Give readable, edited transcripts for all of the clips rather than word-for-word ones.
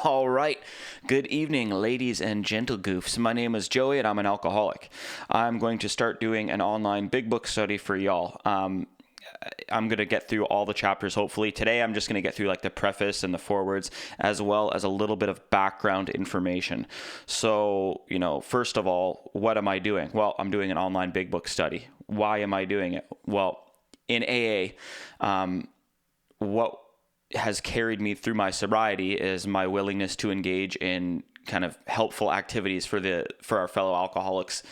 All right. Good evening, ladies and gentle goofs. My name is Joey, and I'm an alcoholic. I'm going to start doing an online big book study for y'all. I'm going to get through all the chapters, hopefully. Today, I'm just going to get through like the preface and the forewords, as well as a little bit of background information. So, first of all, what am I doing? Well, I'm doing an online big book study. Why am I doing it? Well, in AA, what has carried me through my sobriety is my willingness to engage in kind of helpful activities for our fellow alcoholics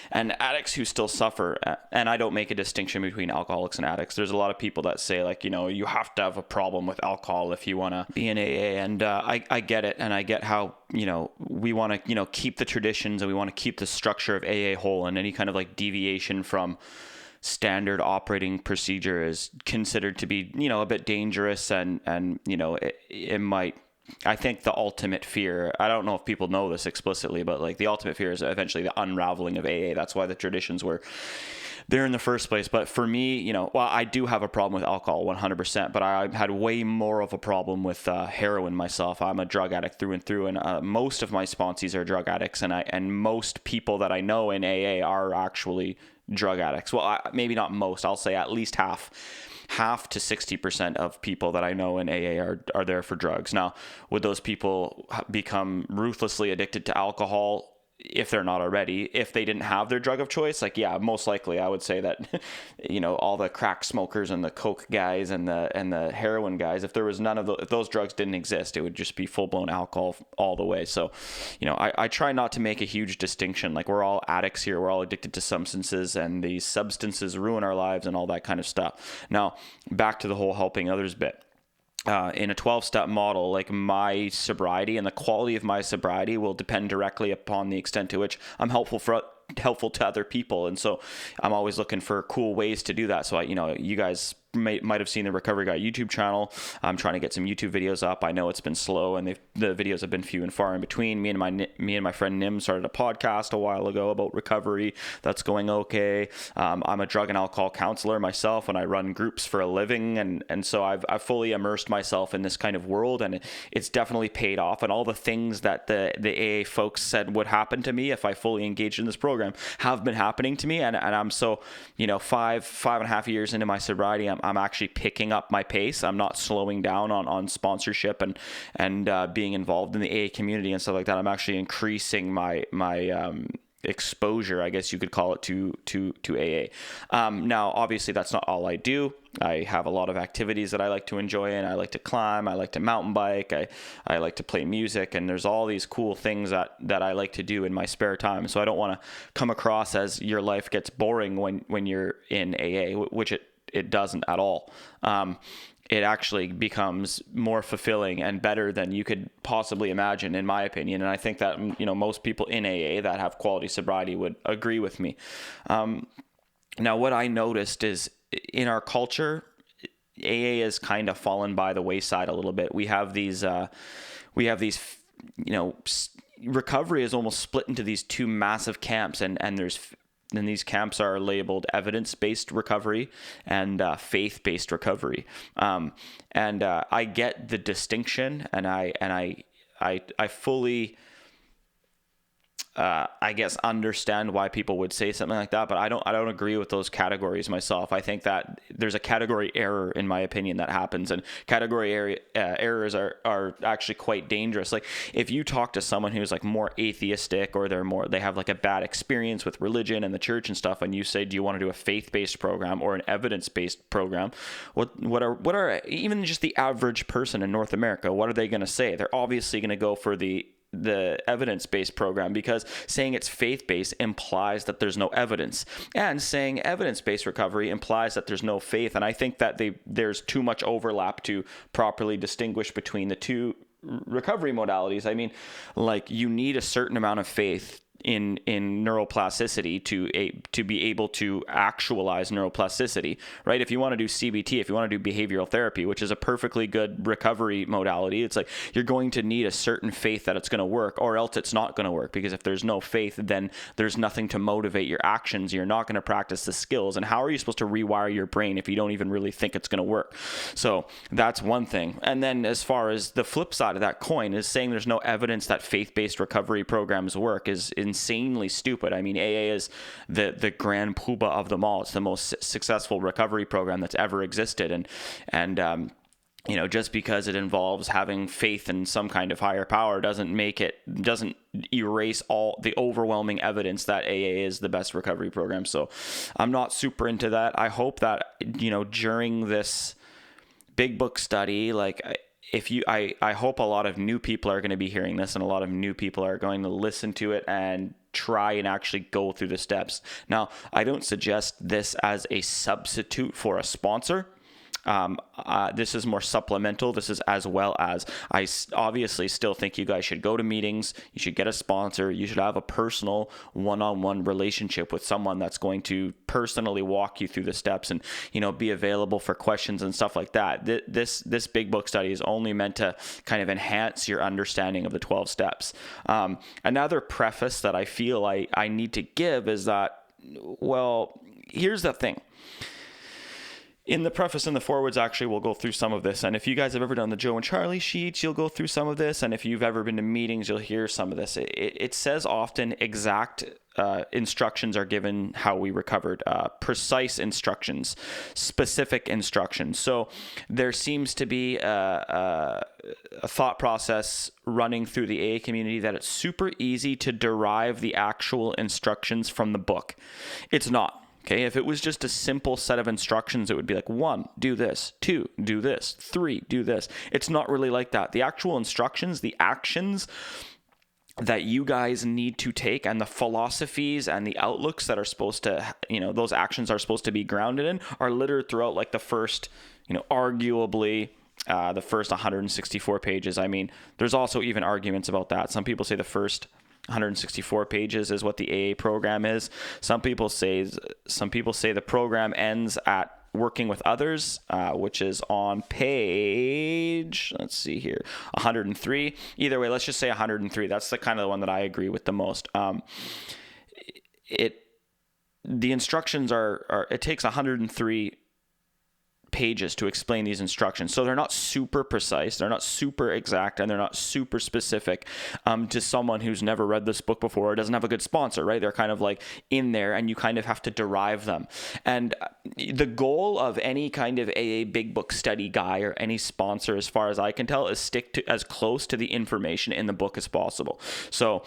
and addicts who still suffer. And I don't make a distinction between alcoholics and addicts. There's a lot of people that say you have to have a problem with alcohol if you want to be in AA. And I get it. And I get how, we want to, keep the traditions and we want to keep the structure of AA whole, and any kind of deviation from standard operating procedure is considered to be, a bit dangerous, and it might. I think the ultimate fear, I don't know if people know this explicitly, but the ultimate fear is eventually the unraveling of AA. That's why the traditions were there in the first place. But for me, I do have a problem with alcohol 100%, but I had way more of a problem with heroin myself. I'm a drug addict through and through, and most of my sponsees are drug addicts, and most people that I know in AA are actually drug addicts. Well, maybe not most. I'll say at least half to 60% of people that I know in AA are there for drugs. Now, would those people become ruthlessly addicted to alcohol if they're not already, if they didn't have their drug of choice? Yeah, most likely I would say that, all the crack smokers and the coke guys and the heroin guys, if there was none of those, if those drugs didn't exist, it would just be full blown alcohol all the way. So, I try not to make a huge distinction. We're all addicts here. We're all addicted to substances, and these substances ruin our lives and all that kind of stuff. Now, back to the whole helping others bit. In a 12-step model, my sobriety and the quality of my sobriety will depend directly upon the extent to which I'm helpful to other people. And so I'm always looking for cool ways to do that. So you guys might have seen the Recovery Guy YouTube channel. I'm trying to get some YouTube videos up. I know it's been slow, and the videos have been few and far in between. Me and my friend Nim started a podcast a while ago about recovery. That's going okay. I'm a drug and alcohol counselor myself, and I run groups for a living, and so I've fully immersed myself in this kind of world, and it's definitely paid off. And all the things that the AA folks said would happen to me if I fully engaged in this program have been happening to me, and I'm so 5.5 years into my sobriety, I'm actually picking up my pace. I'm not slowing down on sponsorship and being involved in the AA community and stuff like that. I'm actually increasing my exposure, I guess you could call it, to AA. Now, obviously, that's not all I do. I have a lot of activities that I like to enjoy, and I like to climb, I like to mountain bike, I like to play music, and there's all these cool things that I like to do in my spare time. So I don't want to come across as your life gets boring when you're in AA, which it doesn't at all. It actually becomes more fulfilling and better than you could possibly imagine, in my opinion. And I think that, most people in AA that have quality sobriety would agree with me. Now, what I noticed is in our culture, AA has kind of fallen by the wayside a little bit. We have these, recovery is almost split into these two massive camps, and these camps are labeled evidence-based recovery and faith-based recovery. I get the distinction, and I fully, I guess, understand why people would say something like that, but I don't agree with those categories myself. I think that there's a category error, in my opinion, that happens, and category errors are actually quite dangerous. If you talk to someone who's more atheistic, or they have a bad experience with religion and the church and stuff, and you say, do you want to do a faith-based program or an evidence-based program? What are even just the average person in North America, what are they going to say? They're obviously going to go for the evidence-based program, because saying it's faith-based implies that there's no evidence, and saying evidence-based recovery implies that there's no faith. And I think that there's too much overlap to properly distinguish between the two recovery modalities. I mean, you need a certain amount of faith in neuroplasticity to be able to actualize neuroplasticity, right? If you want to do CBT, if you want to do behavioral therapy, which is a perfectly good recovery modality, it's like you're going to need a certain faith that it's going to work, or else it's not going to work. Because if there's no faith, then there's nothing to motivate your actions. You're not going to practice the skills. And how are you supposed to rewire your brain if you don't even really think it's going to work? So that's one thing. And then as far as the flip side of that coin is saying there's no evidence that faith-based recovery programs work is insanely stupid. I mean, AA is the grand poobah of them all. It's the most successful recovery program that's ever existed. And just because it involves having faith in some kind of higher power doesn't erase all the overwhelming evidence that AA is the best recovery program. So I'm not super into that. I hope that, during this big book study, I hope a lot of new people are going to be hearing this, and a lot of new people are going to listen to it and try and actually go through the steps. Now, I don't suggest this as a substitute for a sponsor. This is more supplemental. This is as well as I obviously still think you guys should go to meetings. You should get a sponsor. You should have a personal one-on-one relationship with someone that's going to personally walk you through the steps and, be available for questions and stuff like that. This big book study is only meant to kind of enhance your understanding of the 12 steps. Another preface that I feel I need to give is that, well, here's the thing. In the preface and the forwards, actually, we'll go through some of this. And if you guys have ever done the Joe and Charlie sheets, you'll go through some of this. And if you've ever been to meetings, you'll hear some of this. It says often exact instructions are given how we recovered, precise instructions, specific instructions. So there seems to be a thought process running through the AA community that it's super easy to derive the actual instructions from the book. It's not. Okay, if it was just a simple set of instructions, it would be like 1, do this, 2, do this, 3, do this. It's not really like that. The actual instructions, the actions that you guys need to take, and the philosophies and the outlooks that are supposed to, those actions are supposed to be grounded in, are littered throughout like the first, arguably the first 164 pages. I mean, there's also even arguments about that. Some people say the first 164 pages is what the AA program is. Some people say the program ends at working with others, which is on page, let's see here, 103. Either way, let's just say 103. That's the kind of the one that I agree with the most. The instructions it takes 103 pages to explain these instructions. So they're not super precise, they're not super exact, and they're not super specific to someone who's never read this book before or doesn't have a good sponsor, right? They're kind of like in there, and you kind of have to derive them. And the goal of any kind of AA big book study guy or any sponsor, as far as I can tell, is stick to as close to the information in the book as possible. So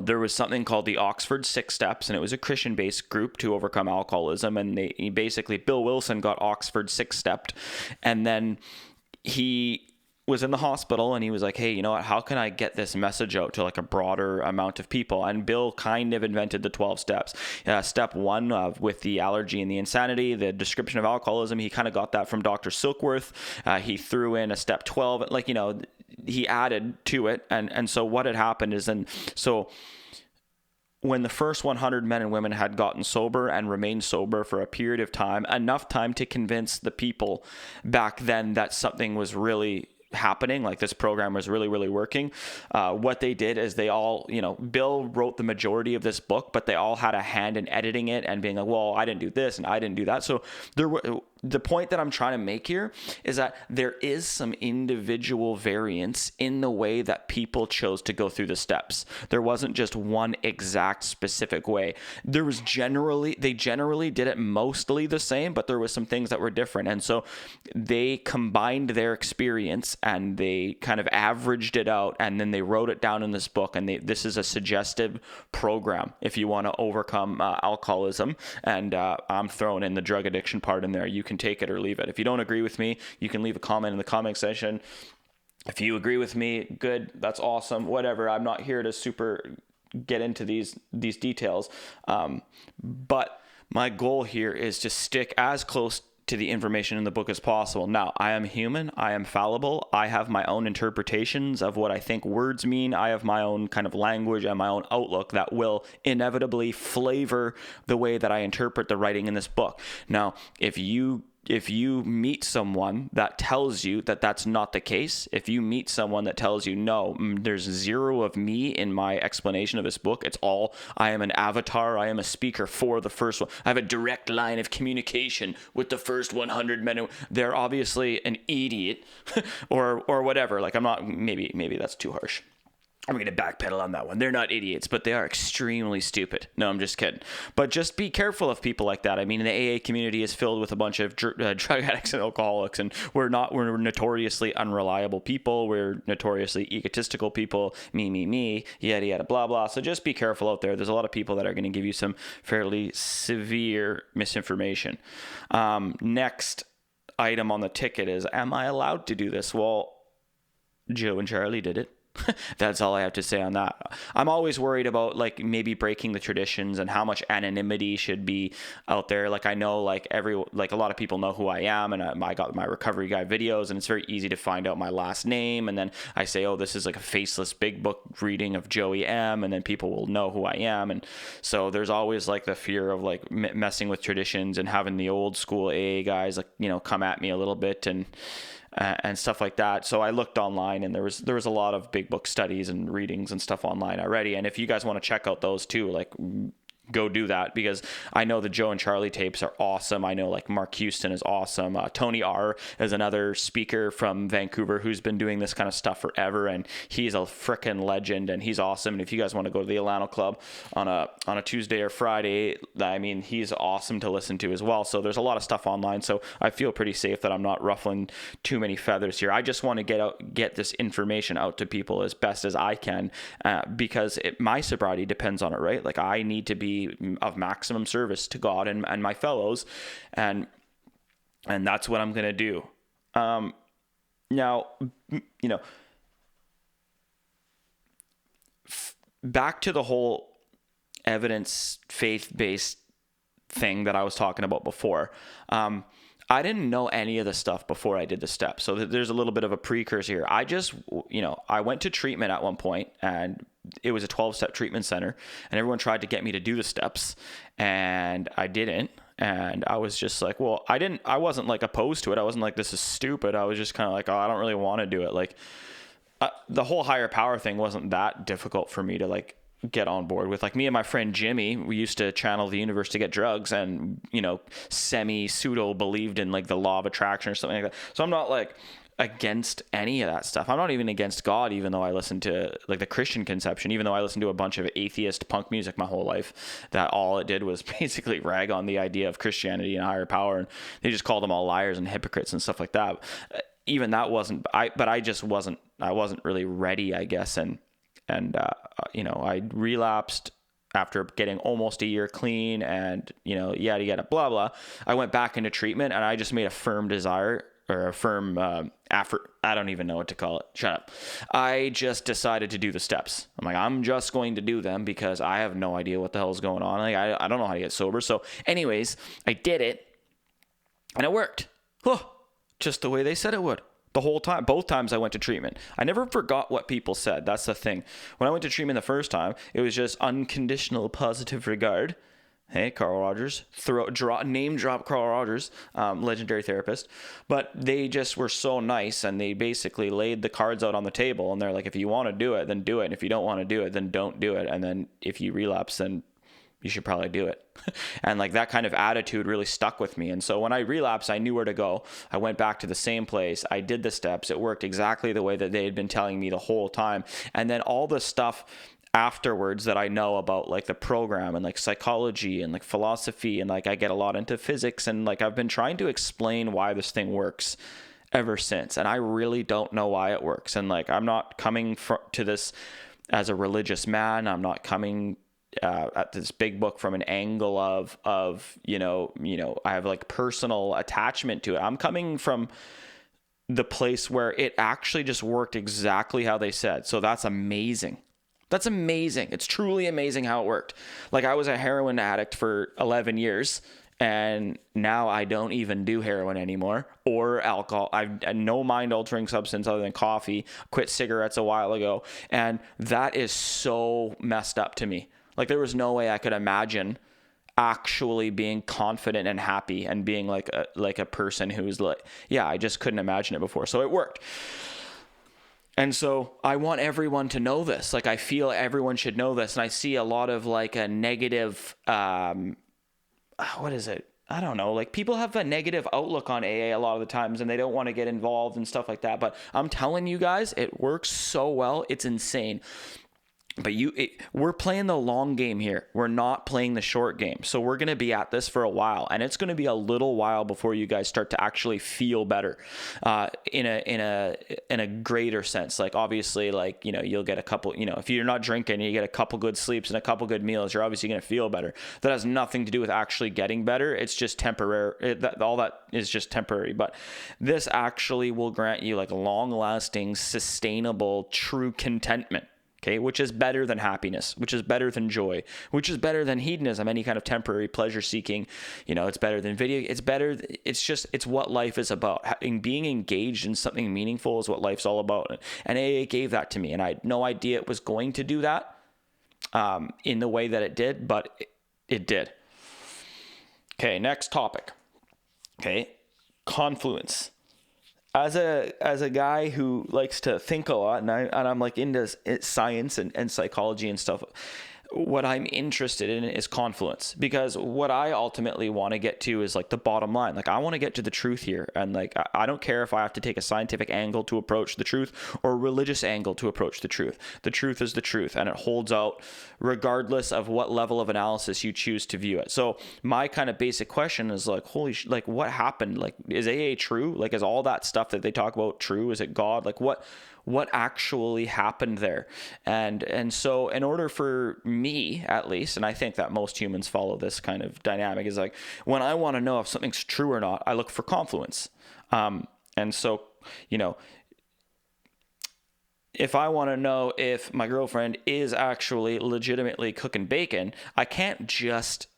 there was something called the Oxford 6 Steps, and it was a Christian-based group to overcome alcoholism. And Bill Wilson got Oxford 6-stepped, and then he was in the hospital, and he was like, hey, you know what, how can I get this message out to like a broader amount of people? And Bill kind of invented the 12 steps. Step 1 with the allergy and the insanity, the description of alcoholism, he kind of got that from Dr. Silkworth. He threw in a step 12, he added to it. And so what had happened is when the first 100 men and women had gotten sober and remained sober for a period of time, enough time to convince the people back then that something was really happening, like this program was really, really working. What they did is they all, Bill wrote the majority of this book, but they all had a hand in editing it and being like, well, I didn't do this and I didn't do that. So the point that I'm trying to make here is that there is some individual variance in the way that people chose to go through the steps. There wasn't just one exact specific way. They generally did it mostly the same, but there was some things that were different. And so they combined their experience and they kind of averaged it out, and then they wrote it down in this book. And this is a suggestive program if you want to overcome alcoholism. And I'm throwing in the drug addiction part in there. You can take it or leave it. If you don't agree with me, you can leave a comment in the comment section. If you agree with me, good, that's awesome, whatever. I'm not here to super get into these details. But my goal here is to stick as close to the information in the book as possible. Now, I am human. I am fallible. I have my own interpretations of what I think words mean. I have my own kind of language and my own outlook that will inevitably flavor the way that I interpret the writing in this book. Now, if you meet someone that tells you that that's not the case, if you meet someone that tells you, no, there's zero of me in my explanation of this book, it's all, I am an avatar, I am a speaker for the first one, I have a direct line of communication with the first 100 men, they're obviously an idiot or whatever. Like, I'm not, maybe that's too harsh. I'm going to backpedal on that one. They're not idiots, but they are extremely stupid. No, I'm just kidding. But just be careful of people like that. I mean, the AA community is filled with a bunch of drug addicts and alcoholics, and we're notoriously unreliable people. We're notoriously egotistical people. Me, yada, yada, blah, blah. So just be careful out there. There's a lot of people that are going to give you some fairly severe misinformation. Next item on the ticket is, am I allowed to do this? Well, Joe and Charlie did it. That's all I have to say on that. I'm always worried about like maybe breaking the traditions and how much anonymity should be out there. Like, I know like a lot of people know who I am, and I got my recovery guy videos, and it's very easy to find out my last name, and then I say, oh, this is like a faceless big book reading of Joey M, and then people will know who I am. And so there's always like the fear of like messing with traditions and having the old school AA guys like, you know, come at me a little bit and stuff like that. So I looked online, and there was a lot of big book studies and readings and stuff online already. And if you guys want to check out those too, like, go do that, because I know the Joe and Charlie tapes are awesome. I know like Mark Houston is awesome. Tony R is another speaker from Vancouver who's been doing this kind of stuff forever, and he's a freaking legend, and he's awesome. And if you guys want to go to the Alano Club on a Tuesday or Friday, I mean, he's awesome to listen to as well. So there's a lot of stuff online, so I feel pretty safe that I'm not ruffling too many feathers here. I just want to get this information out to people as best as I can, because my sobriety depends on it, right? Like, I need to be of maximum service to God and my fellows, and that's what I'm going to do. Now, you know, back to the whole evidence faith-based thing that I was talking about before. I didn't know any of the stuff before I did the steps. So there's a little bit of a precursor here. I went to treatment at one point, and it was a 12-step treatment center, and everyone tried to get me to do the steps, and I didn't. And I was just like, well, I wasn't like opposed to it. I wasn't like, this is stupid. I was just kind of like, oh, I don't really want to do it. Like, the whole higher power thing wasn't that difficult for me to like get on board with. Like, me and my friend Jimmy, we used to channel the universe to get drugs, and, you know, pseudo believed in like the law of attraction or something like that. So I'm not like against any of that stuff. I'm not even against God, even though I listen to like the Christian conception, even though I listened to a bunch of atheist punk music my whole life, that all it did was basically rag on the idea of Christianity and higher power, and they just called them all liars and hypocrites and stuff like that. Even that wasn't, I wasn't really ready, I guess. And you know, I relapsed after getting almost a year clean, and, you know, yada, yada, blah, blah. I went back into treatment, and I just made a firm desire, or a firm effort. I don't even know what to call it. Shut up. I just decided to do the steps. I'm like, I'm just going to do them because I have no idea what the hell is going on. Like, I don't know how to get sober. So anyways, I did it, and it worked. Just the way they said it would. The whole time, both times I went to treatment, I never forgot what people said. That's the thing. When I went to treatment the first time, it was just unconditional positive regard. Hey, Carl Rogers, name drop Carl Rogers, legendary therapist. But they just were so nice, and they basically laid the cards out on the table, and they're like, if you want to do it, then do it. And if you don't want to do it, then don't do it. And then if you relapse, then you should probably do it. And like, that kind of attitude really stuck with me. And so when I relapsed, I knew where to go. I went back to the same place. I did the steps. It worked exactly the way that they had been telling me the whole time. And then all the stuff afterwards that I know about like the program and like psychology and like philosophy, and like I get a lot into physics, and like I've been trying to explain why this thing works ever since. And I really don't know why it works. And like, I'm not coming to this as a religious man. I'm not coming at this big book from an angle of you know I have like personal attachment to it. I'm coming from the place where it actually just worked exactly how they said. So that's amazing. That's amazing. It's truly amazing how it worked. Like, I was a heroin addict for 11 years, And now I don't even do heroin anymore or alcohol. I've no mind altering substance other than coffee, quit cigarettes a while ago. And that is so messed up to me. Like, there was no way I could imagine actually being confident and happy and being like a person who's like, yeah, I just couldn't imagine it before. So it worked. And so I want everyone to know this. Like, I feel everyone should know this. And I see a lot of like a negative, what is it? I don't know. Like, people have a negative outlook on AA a lot of the times and they don't want to get involved and stuff like that. But I'm telling you guys, it works so well. It's insane. But we're playing the long game here. We're not playing the short game. So we're going to be at this for a while, and it's going to be a little while before you guys start to actually feel better, in a greater sense. Like, obviously, like, you know, you'll get a couple, you know, if you're not drinking, you get a couple good sleeps and a couple good meals, you're obviously going to feel better. That has nothing to do with actually getting better. It's just temporary. All that is just temporary. But this actually will grant you like long-lasting, sustainable, true contentment. Okay, which is better than happiness, which is better than joy, which is better than hedonism, any kind of temporary pleasure seeking. You know, it's better than video. It's better. It's what life is about. Being engaged in something meaningful is what life's all about. And AA gave that to me, and I had no idea it was going to do that in the way that it did, but it did. Okay, next topic. Okay, Confluence. As a guy who likes to think a lot, and I'm like into science and psychology and stuff, what I'm interested in is Confluence, because what I ultimately want to get to is like the bottom line. Like, I want to get to the truth here, and like I don't care if I have to take a scientific angle to approach the truth or a religious angle to approach the truth. The truth is the truth, and it holds out regardless of what level of analysis you choose to view it. So my kind of basic question is like, like, what happened? Like, is AA true? Like, is all that stuff that they talk about true? Is it God? Like, what actually happened there? And so in order for me, at least, and I think that most humans follow this kind of dynamic, is like, when I want to know if something's true or not, I look for Confluence. And so, you know, if I want to know if my girlfriend is actually legitimately cooking bacon, I can't just,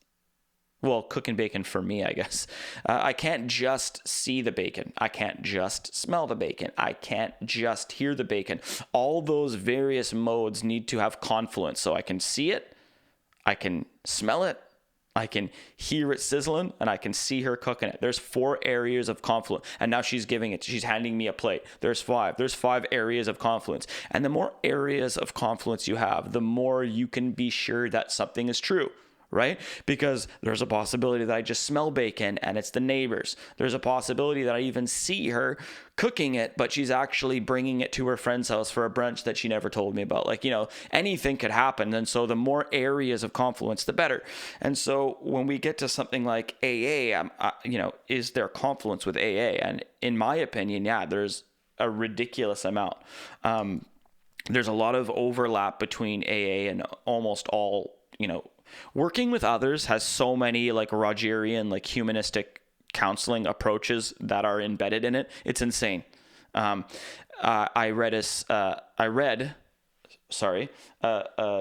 well, cooking bacon for me, I guess. I can't just see the bacon. I can't just smell the bacon. I can't just hear the bacon. All those various modes need to have confluence. So I can see it, I can smell it, I can hear it sizzling, and I can see her cooking it. There's 4 areas of confluence. And now she's handing me a plate. There's 5. There's 5 areas of confluence. And the more areas of confluence you have, the more you can be sure that something is true. Right? Because there's a possibility that I just smell bacon and it's the neighbors. There's a possibility that I even see her cooking it, but she's actually bringing it to her friend's house for a brunch that she never told me about. Like, you know, anything could happen. And so the more areas of confluence, the better. And so when we get to something like AA, you know, is there confluence with AA? And in my opinion, yeah, there's a ridiculous amount. There's a lot of overlap between AA and almost all, you know, working with others has so many like Rogerian, like humanistic counseling approaches that are embedded in it. It's insane. I read a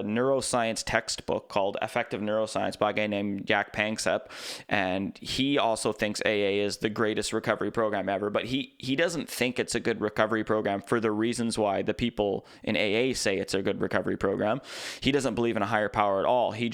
neuroscience textbook called Effective Neuroscience by a guy named Jack Panksepp, and he also thinks AA is the greatest recovery program ever, but he doesn't think it's a good recovery program for the reasons why the people in AA say it's a good recovery program. He doesn't believe in a higher power at all. He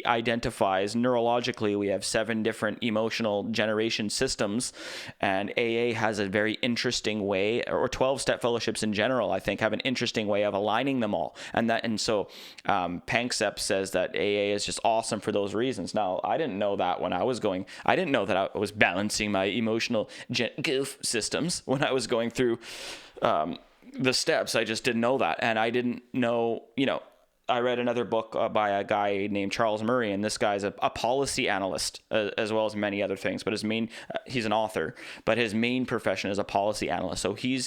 identifies neurologically we have 7 different emotional generation systems, and AA has a very interesting way, or 12-step fellowships in general, I think, have an interesting way of aligning them all. And so Panksepp says that AA is just awesome for those reasons. Now, I didn't know that when I was going. I didn't know that I was balancing my emotional goof systems when I was going through the steps. I just didn't know that, and I didn't know. You know, I read another book by a guy named Charles Murray, and this guy's a policy analyst as well as many other things. But he's an author, but his main profession is a policy analyst. So he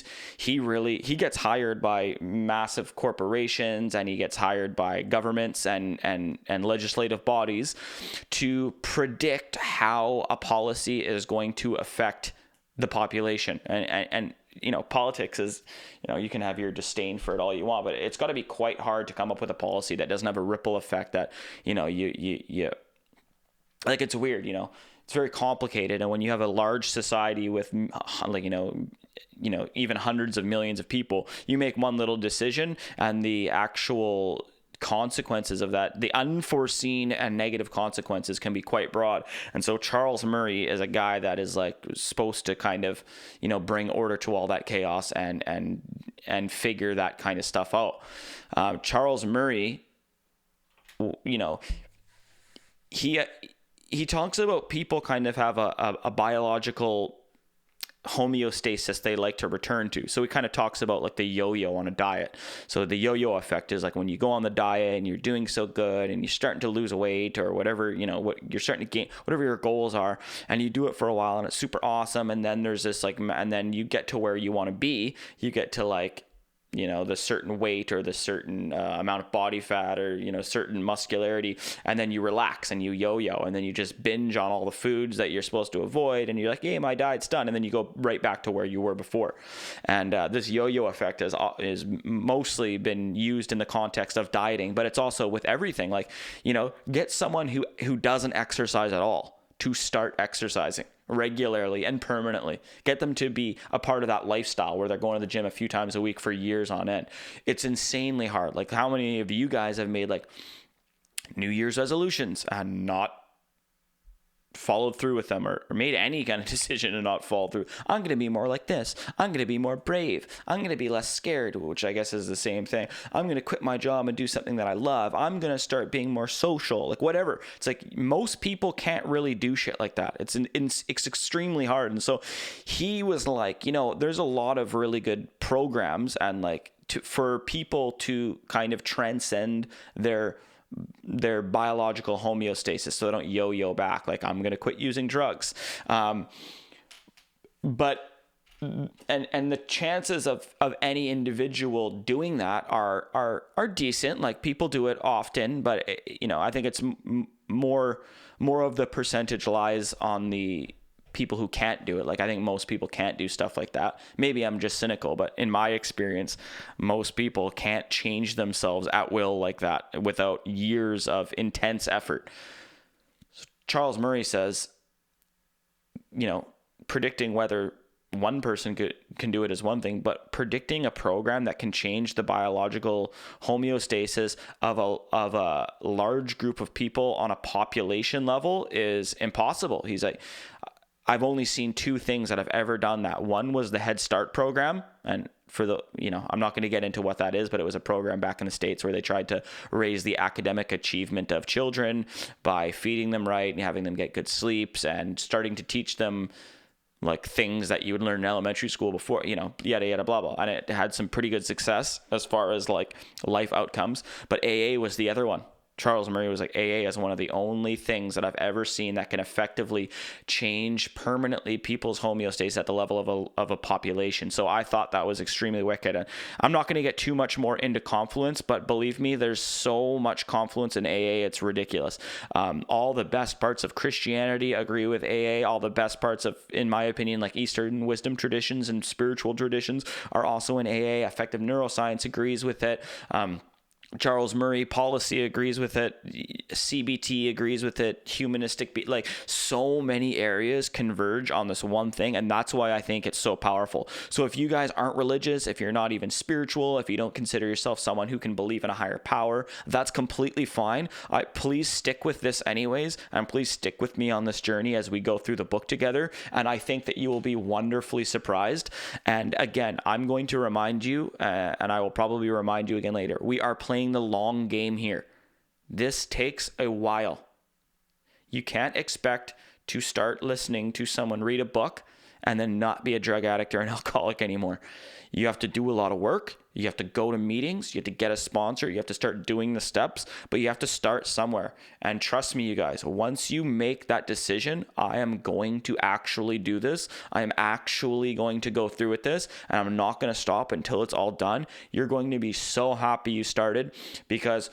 gets hired by massive corporations, and he gets hired by governments and legislative bodies to predict how a policy is going to affect the population. And you know, politics is, you know, you can have your disdain for it all you want, but it's got to be quite hard to come up with a policy that doesn't have a ripple effect that, you know, you like, it's weird, you know, it's very complicated. And when you have a large society with like, even hundreds of millions of people, you make one little decision and the actual consequences of that, the unforeseen and negative consequences, can be quite broad. And so Charles Murray is a guy that is like supposed to kind of, bring order to all that chaos and figure that kind of stuff out. Charles Murray, he talks about people kind of have a biological homeostasis they like to return to. So he kind of talks about like the yo-yo on a diet. So the yo-yo effect is like when you go on the diet and you're doing so good and you're starting to lose weight or whatever, what you're starting to gain, whatever your goals are, and you do it for a while and it's super awesome. And then there's this and then you get to where you want to be. You get to like, the certain weight or the certain amount of body fat or, certain muscularity. And then you relax and you yo-yo and then you just binge on all the foods that you're supposed to avoid. And you're like, hey, my diet's done. And then you go right back to where you were before. And this yo-yo effect is mostly been used in the context of dieting, but it's also with everything. Like, get someone who doesn't exercise at all to start exercising regularly and permanently. Get them to be a part of that lifestyle where they're going to the gym a few times a week for years on end. It's insanely hard. Like, how many of you guys have made like New Year's resolutions and not followed through with them, or made any kind of decision and not follow through? I'm going to be more like this. I'm going to be more brave. I'm going to be less scared, which I guess is the same thing. I'm going to quit my job and do something that I love. I'm going to start being more social, like whatever. It's like most people can't really do shit like that. It's extremely hard. And so he was like, there's a lot of really good programs and like for people to kind of transcend their biological homeostasis so they don't yo-yo back. Like, I'm going to quit using drugs. But the chances of any individual doing that are decent. Like, people do it often, but I think it's more of the percentage lies on the people who can't do it. Like, I think most people can't do stuff like that. Maybe I'm just cynical, but in my experience, most people can't change themselves at will like that without years of intense effort. So Charles Murray says, predicting whether one person can do it is one thing, but predicting a program that can change the biological homeostasis of a large group of people on a population level is impossible. He's like, I've only seen two things that have ever done that. One was the Head Start program. And for I'm not going to get into what that is, but it was a program back in the States where they tried to raise the academic achievement of children by feeding them right and having them get good sleeps and starting to teach them like things that you would learn in elementary school before, yada, yada, blah, blah. And it had some pretty good success as far as like life outcomes. But AA was the other one. Charles Murray was like, AA is one of the only things that I've ever seen that can effectively change permanently people's homeostasis at the level of a population. So I thought that was extremely wicked. And I'm not going to get too much more into Confluence, but believe me, there's so much Confluence in AA, it's ridiculous. All the best parts of Christianity agree with AA. All the best parts of, in my opinion, like Eastern wisdom traditions and spiritual traditions are also in AA. Effective neuroscience agrees with it. Charles Murray policy agrees with it. CBT agrees with it. Humanistic, like so many areas converge on this one thing. And that's why I think it's so powerful. So if you guys aren't religious, if you're not even spiritual, if you don't consider yourself someone who can believe in a higher power, that's completely fine. Please stick with this anyways. And please stick with me on this journey as we go through the book together. And I think that you will be wonderfully surprised. And again, I'm going to remind you, and I will probably remind you again later, we are playing the long game here. This takes a while. You can't expect to start listening to someone read a book and then not be a drug addict or an alcoholic anymore. You have to do a lot of work. You have to go to meetings. You have to get a sponsor. You have to start doing the steps, but you have to start somewhere. And trust me, you guys, once you make that decision, I am going to actually do this. I am actually going to go through with this, and I'm not going to stop until it's all done. You're going to be so happy you started, because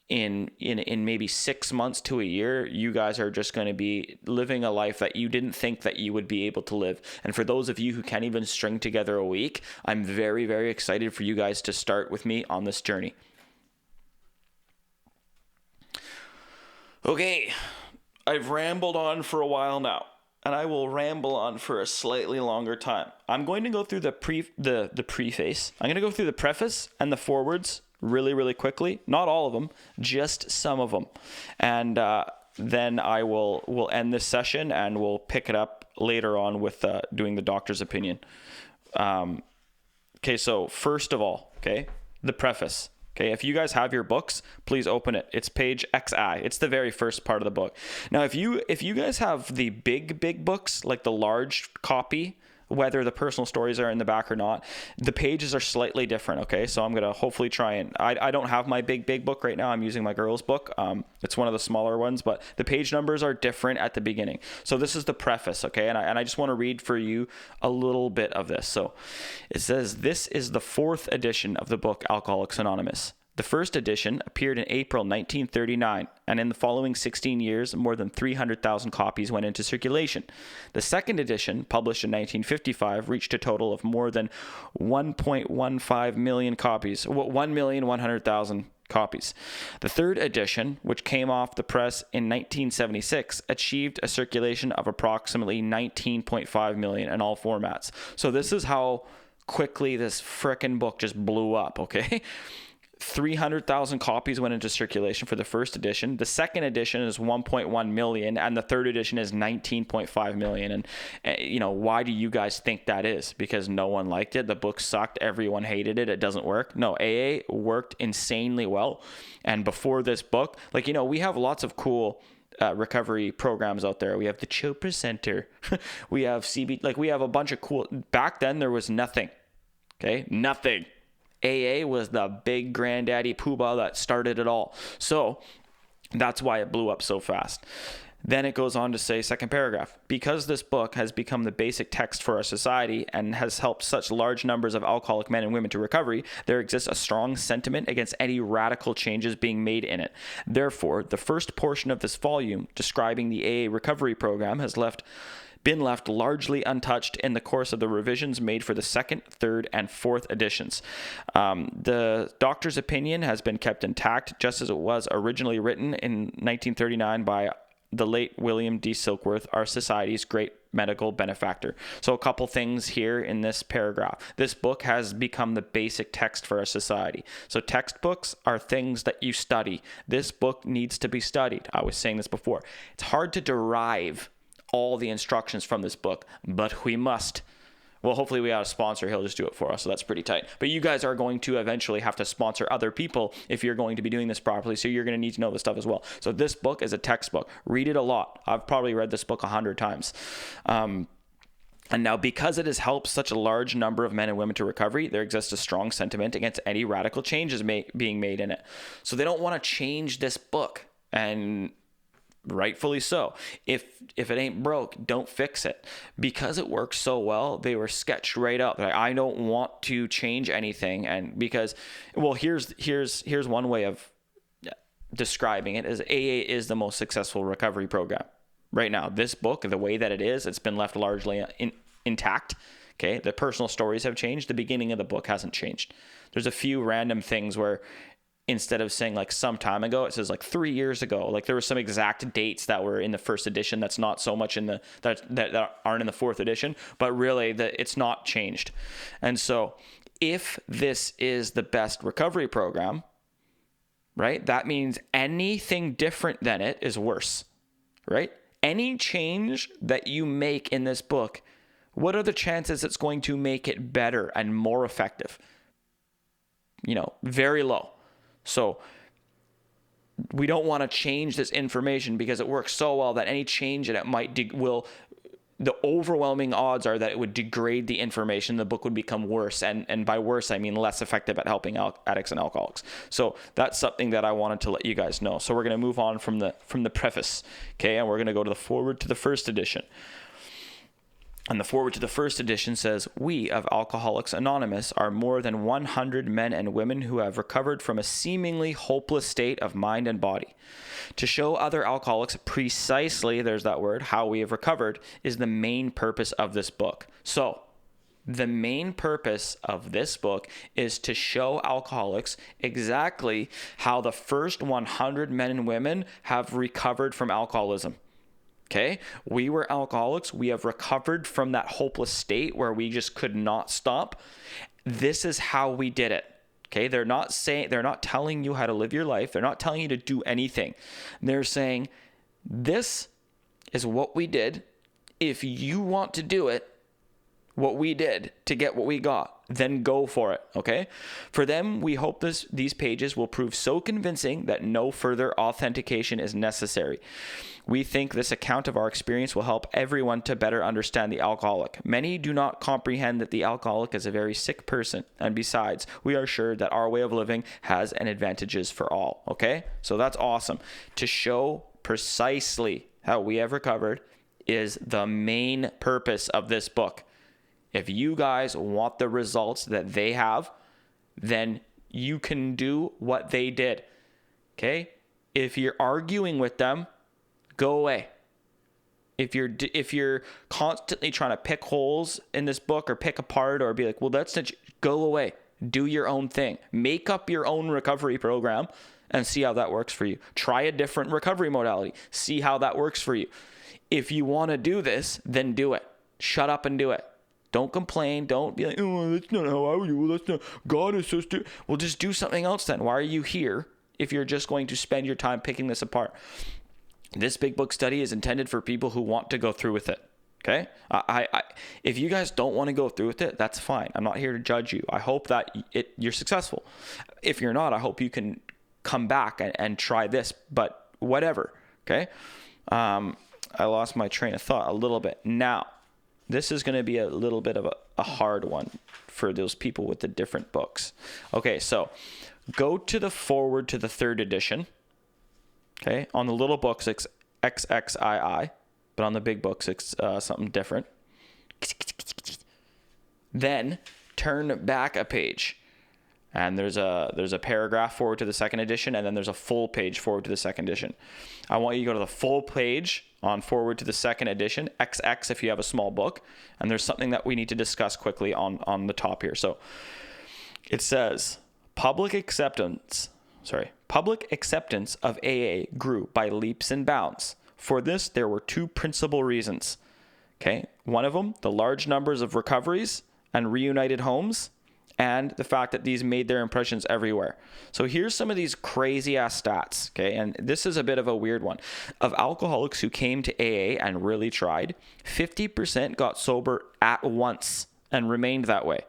in maybe 6 months to a year, you guys are just going to be living a life that you didn't think that you would be able to live. And for those of you who can't even string together a week, I'm very, very excited for you guys to start with me on this journey. Okay. I've rambled on for a while now, and I will ramble on for a slightly longer time. I'm going to go through the preface. I'm going to go through the preface and the forwards really, really quickly. Not all of them, just some of them. And then I will end this session, and we'll pick it up later on with doing the doctor's opinion. Okay, so first of all, okay, the preface. Okay, if you guys have your books, please open it. It's page XI. It's the very first part of the book. Now, if you guys have the big books, like the large copy, whether the personal stories are in the back or not, the pages are slightly different. Okay, so I'm gonna hopefully try and I don't have my big book right now. I'm using my girls' book. It's one of the smaller ones, but the page numbers are different at the beginning. So this is the preface, okay, and I just want to read for you a little bit of this. So it says, "This is the 4th edition of the book Alcoholics Anonymous. The first edition appeared in April 1939, and in the following 16 years, more than 300,000 copies went into circulation. The second edition, published in 1955, reached a total of more than 1.15 million copies, 1,100,000 copies. The third edition, which came off the press in 1976, achieved a circulation of approximately 19.5 million in all formats." So this is how quickly this frickin' book just blew up, okay? 300,000 copies went into circulation for the first edition. The second edition is 1.1 million, and the third edition is 19.5 million. And why do you guys think that is? Because no one liked it. The book sucked. Everyone hated it. It doesn't work. No, AA worked insanely well. And before this book, we have lots of cool recovery programs out there. We have the Chopra Center. We have CB. We have a bunch of cool. Back then, there was nothing. Okay, nothing. AA was the big granddaddy poobah that started it all. So that's why it blew up so fast. Then it goes on to say, second paragraph, "Because this book has become the basic text for our society and has helped such large numbers of alcoholic men and women to recovery, there exists a strong sentiment against any radical changes being made in it. Therefore, the first portion of this volume describing the AA recovery program has been left largely untouched in the course of the revisions made for the second, third, and fourth editions. The doctor's opinion has been kept intact, just as it was originally written in 1939 by the late William D. Silkworth, our society's great medical benefactor." So a couple things here in this paragraph. This book has become the basic text for our society. So textbooks are things that you study. This book needs to be studied. I was saying this before. It's hard to derive all the instructions from this book, but we must. Well, hopefully we got a sponsor. He'll just do it for us, so that's pretty tight. But you guys are going to eventually have to sponsor other people if you're going to be doing this properly, so you're going to need to know this stuff as well. So this book is a textbook. Read it a lot. I've probably read this book 100 times. And now, because it has helped such a large number of men and women to recovery, there exists a strong sentiment against any radical changes being made in it. So they don't want to change this book, and rightfully so. If it ain't broke, don't fix it. Because it works so well, they were sketched right up. I don't want to change anything, and because, well, here's one way of describing it: is AA is the most successful recovery program right now. This book, the way that it is, it's been left largely intact. Okay, the personal stories have changed. The beginning of the book hasn't changed. There's a few random things where, instead of saying some time ago, it says 3 years ago. There were some exact dates that were in the first edition that's not so much in the that aren't in the fourth edition, but really it's not changed. And so if this is the best recovery program, right, that means anything different than it is worse, right? Any change that you make in this book, what are the chances it's going to make it better and more effective? Very low. So we don't want to change this information because it works so well that any change in it the overwhelming odds are that it would degrade the information. The book would become worse. And by worse, I mean less effective at helping addicts and alcoholics. So that's something that I wanted to let you guys know. So we're going to move on from the preface. Okay. And we're going to go to the foreword to the first edition. And the foreword to the first edition says, "We of Alcoholics Anonymous are more than 100 men and women who have recovered from a seemingly hopeless state of mind and body. To show other alcoholics precisely, there's that word, how we have recovered, is the main purpose of this book." So the main purpose of this book is to show alcoholics exactly how the first 100 men and women have recovered from alcoholism. Okay, we were alcoholics. We have recovered from that hopeless state where we just could not stop. This is how we did it. Okay, they're not telling you how to live your life. They're not telling you to do anything. They're saying, this is what we did. If you want to do it, what we did to get what we got, then go for it, okay? For them, we hope these pages will prove so convincing that no further authentication is necessary. We think this account of our experience will help everyone to better understand the alcoholic. Many do not comprehend that the alcoholic is a very sick person, and besides, we are sure that our way of living has an advantages for all, okay? So that's awesome. To show precisely how we have recovered is the main purpose of this book. If you guys want the results that they have, then you can do what they did. Okay? If you're arguing with them, go away. If you're constantly trying to pick holes in this book or pick apart or be like, well, that's not, go away. Do your own thing. Make up your own recovery program and see how that works for you. Try a different recovery modality. See how that works for you. If you want to do this, then do it. Shut up and do it. Don't complain. Don't be like, oh, that's not how I do. That's not, God is so stupid. Well, just do something else then. Why are you here if you're just going to spend your time picking this apart? This big book study is intended for people who want to go through with it. Okay? If you guys don't want to go through with it, that's fine. I'm not here to judge you. I hope that you're successful. If you're not, I hope you can come back and try this, but whatever. Okay? I lost my train of thought a little bit. Now, this is going to be a little bit of a hard one for those people with the different books. Okay, so go to the forward to the third edition. Okay, on the little books, it's XXII, but on the big books, it's something different. Then turn back a page, and there's a paragraph forward to the second edition, and then there's a full page forward to the second edition. I want you to go to the full page on forward to the second edition, XX if you have a small book, and there's something that we need to discuss quickly on the top here. So it says, public acceptance of AA grew by leaps and bounds. For this, there were two principal reasons. Okay, one of them, the large numbers of recoveries and reunited homes, and the fact that these made their impressions everywhere. So here's some of these crazy ass stats, okay? And this is a bit of a weird one. Of alcoholics who came to AA and really tried, 50% got sober at once and remained that way.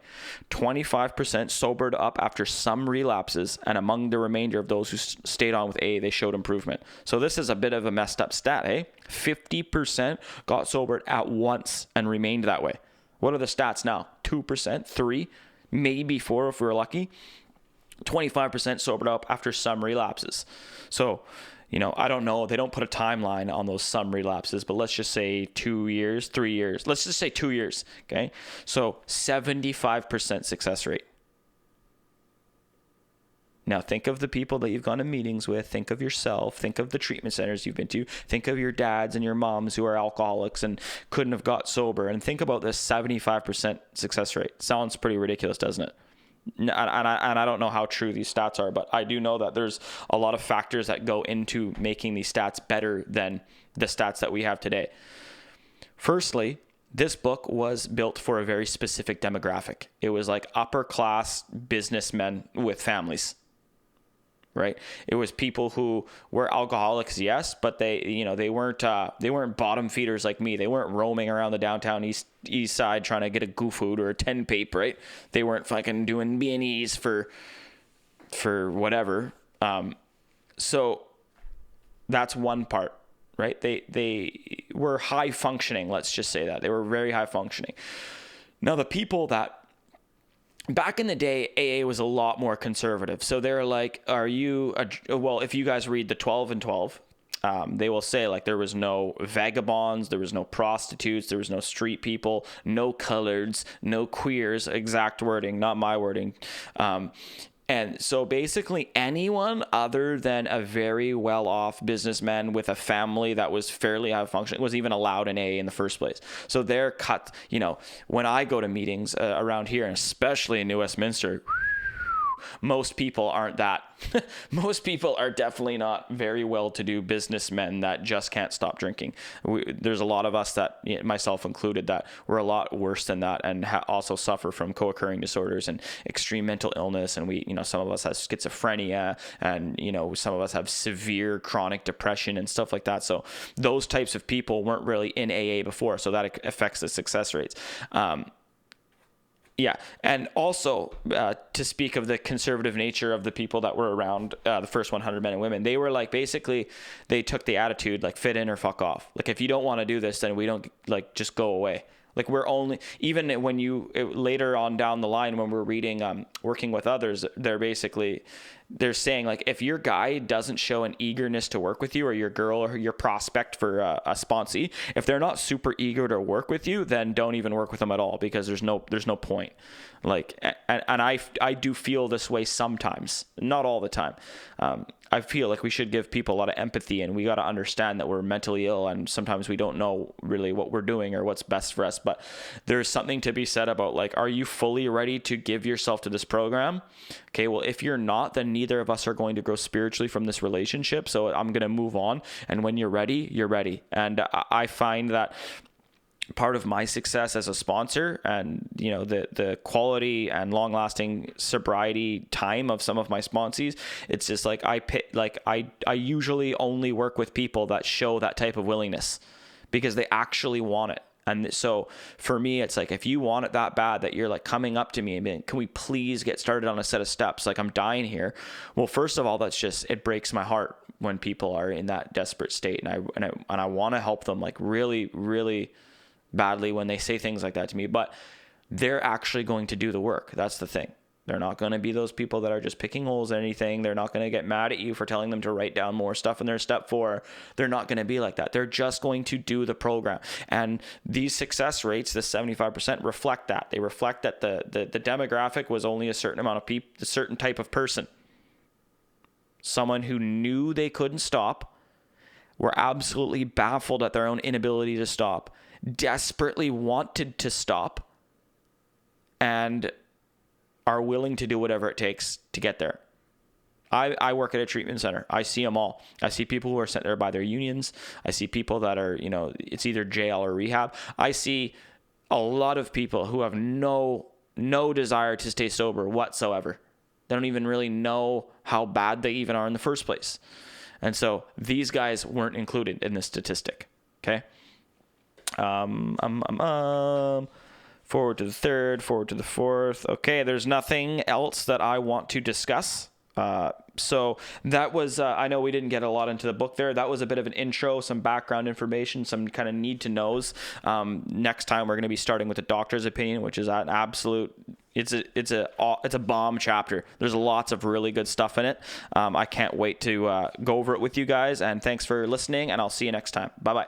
25% sobered up after some relapses, and among the remainder of those who stayed on with AA, they showed improvement. So this is a bit of a messed up stat, eh? 50% got sobered at once and remained that way. What are the stats now? 2%, 3%? Maybe 4 if we're lucky. 25% sobered up after some relapses. So, I don't know. They don't put a timeline on those some relapses, but let's just say 2 years, 3 years. Let's just say 2 years. Okay. So 75% success rate. Now think of the people that you've gone to meetings with. Think of yourself. Think of the treatment centers you've been to. Think of your dads and your moms who are alcoholics and couldn't have got sober. And think about this 75% success rate. Sounds pretty ridiculous, doesn't it? And I don't know how true these stats are, but I do know that there's a lot of factors that go into making these stats better than the stats that we have today. Firstly, this book was built for a very specific demographic. It was like upper class businessmen with families. Right? It was people who were alcoholics, yes, but they weren't bottom feeders like me. They weren't roaming around the downtown east side trying to get a goo food or a 10 pape, right? They weren't fucking doing B&Es for whatever. So that's one part, right? They were high functioning. Let's just say that they were very high functioning. Now the people that back in the day, AA was a lot more conservative. So they're like, if you guys read the 12 and 12, they will say like there was no vagabonds, there was no prostitutes, there was no street people, no coloreds, no queers, exact wording, not my wording. And so basically anyone other than a very well-off businessman with a family that was fairly high functioning was even allowed in AA in the first place. So they're cut, when I go to meetings around here, and especially in New Westminster, most people aren't that. Most people are definitely not very well-to-do businessmen that just can't stop drinking. There's a lot of us that, myself included, that we're a lot worse than that, and also suffer from co-occurring disorders and extreme mental illness. And some of us have schizophrenia, and some of us have severe chronic depression and stuff like that. So those types of people weren't really in AA before, so that affects the success rates. Yeah. And also, to speak of the conservative nature of the people that were around the first 100 men and women, they were like, basically, they took the attitude, like, fit in or fuck off. Like, if you don't want to do this, then we don't, like, just go away. Like, we're only, even when later on down the line, when we're reading Working with Others, they're saying, like, if your guy doesn't show an eagerness to work with you, or your girl or your prospect for a sponsee, if they're not super eager to work with you, then don't even work with them at all, because there's no point. Like, and I do feel this way sometimes, not all the time. I feel like we should give people a lot of empathy, and we got to understand that we're mentally ill, and sometimes we don't know really what we're doing or what's best for us. But there's something to be said about, like, are you fully ready to give yourself to this program? Okay, well, if you're not, then neither of us are going to grow spiritually from this relationship. So I'm going to move on. And when you're ready, you're ready. And I find that part of my success as a sponsor, and the quality and long-lasting sobriety time of some of my sponsees, it's just like I usually only work with people that show that type of willingness, because they actually want it. And so for me, it's like, if you want it that bad that you're like coming up to me and being, can we please get started on a set of steps? Like, I'm dying here. Well, first of all, it breaks my heart when people are in that desperate state, and I want to help them, like, really, really badly when they say things like that to me, but they're actually going to do the work. That's the thing. They're not going to be those people that are just picking holes in anything. They're not going to get mad at you for telling them to write down more stuff in their step 4. They're not going to be like that. They're just going to do the program. And these success rates, the 75%, reflect that. They reflect that the demographic was only a certain amount of people, a certain type of person. Someone who knew they couldn't stop, were absolutely baffled at their own inability to stop, desperately wanted to stop, and are willing to do whatever it takes to get there. I work at a treatment center. I see them all. I see people who are sent there by their unions. I see people that are, it's either jail or rehab. I see a lot of people who have no desire to stay sober whatsoever. They don't even really know how bad they even are in the first place. And so these guys weren't included in this statistic. Okay. Forward to the 3rd, forward to the 4th. Okay, there's nothing else that I want to discuss. So that was, I know we didn't get a lot into the book there. That was a bit of an intro, some background information, some kind of need to knows. Next time we're going to be starting with the doctor's opinion, which is an absolute, it's a bomb chapter. There's lots of really good stuff in it. I can't wait to go over it with you guys, and thanks for listening, and I'll see you next time. Bye-bye.